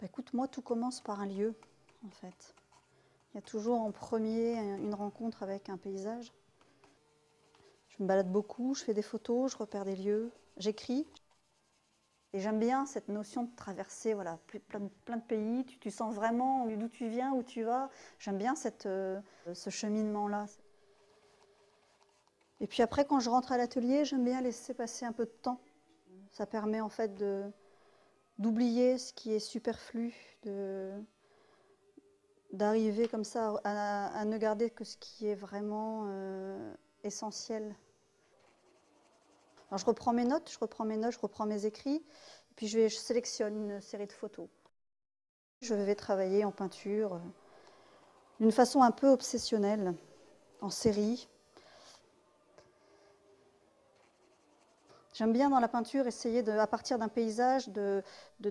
Bah, écoute, moi, tout commence par un lieu, en fait. Il y a toujours en premier une rencontre avec un paysage. Je me balade beaucoup, je fais des photos, je repère des lieux, j'écris. Et j'aime bien cette notion de traverser voilà, plein de pays. Tu sens vraiment d'où tu viens, où tu vas. J'aime bien ce cheminement-là. Et puis après, quand je rentre à l'atelier, j'aime bien laisser passer un peu de temps. Ça permet en fait d'oublier ce qui est superflu, d'arriver comme ça à ne garder que ce qui est vraiment essentiel. Alors je reprends mes notes, je reprends mes écrits, et puis je sélectionne une série de photos. Je vais travailler en peinture d'une façon un peu obsessionnelle, en série. J'aime bien dans la peinture essayer, à partir d'un paysage, de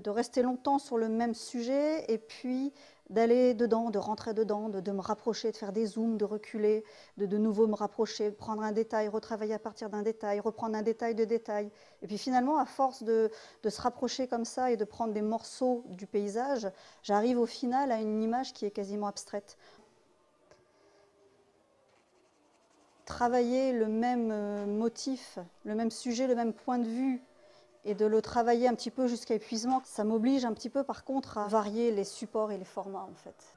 rester longtemps sur le même sujet et puis d'aller dedans, de rentrer dedans, de me rapprocher, de faire des zooms, de reculer, de nouveau me rapprocher, prendre un détail, retravailler à partir d'un détail, reprendre un détail de détail. Et puis finalement, à force de se rapprocher comme ça et de prendre des morceaux du paysage, j'arrive au final à une image qui est quasiment abstraite. Travailler le même motif, le même sujet, le même point de vue et de le travailler un petit peu jusqu'à épuisement, ça m'oblige un petit peu par contre à varier les supports et les formats en fait.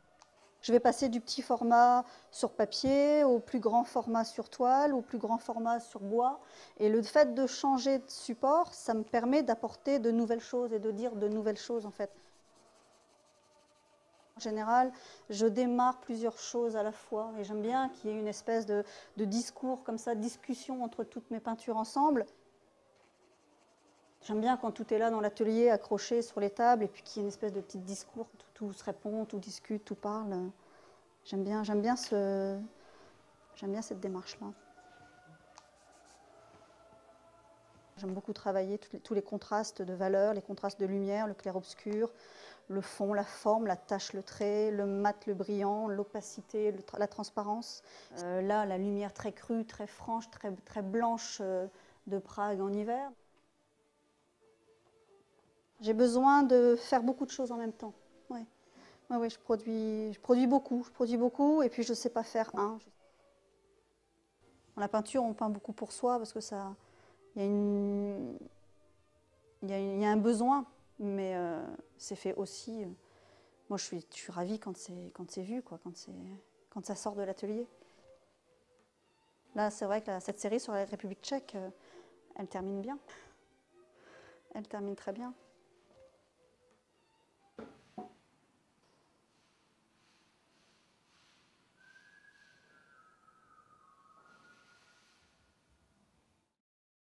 Je vais passer du petit format sur papier au plus grand format sur toile, au plus grand format sur bois. Et le fait de changer de support, ça me permet d'apporter de nouvelles choses et de dire de nouvelles choses en fait. En général, je démarre plusieurs choses à la fois et j'aime bien qu'il y ait une espèce de discours comme ça, discussion entre toutes mes peintures ensemble. J'aime bien quand tout est là dans l'atelier, accroché sur les tables, et puis qu'il y ait une espèce de petit discours, tout se répond, tout discute, tout parle. J'aime bien cette démarche-là. J'aime beaucoup travailler tous les contrastes de valeurs, les contrastes de lumière, le clair-obscur, le fond, la forme, la tache, le trait, le mat, le brillant, l'opacité, la transparence. Là, la lumière très crue, très franche, très blanche de Prague en hiver. J'ai besoin de faire beaucoup de choses en même temps. Ouais. Ouais, je produis beaucoup et puis je ne sais pas faire un. Dans la peinture, on peint beaucoup pour soi parce que ça, il y a un besoin, mais c'est fait aussi. Moi, je suis ravie quand c'est vu, quoi, quand ça sort de l'atelier. Là, c'est vrai que cette série sur la République tchèque, elle termine bien. Elle termine très bien.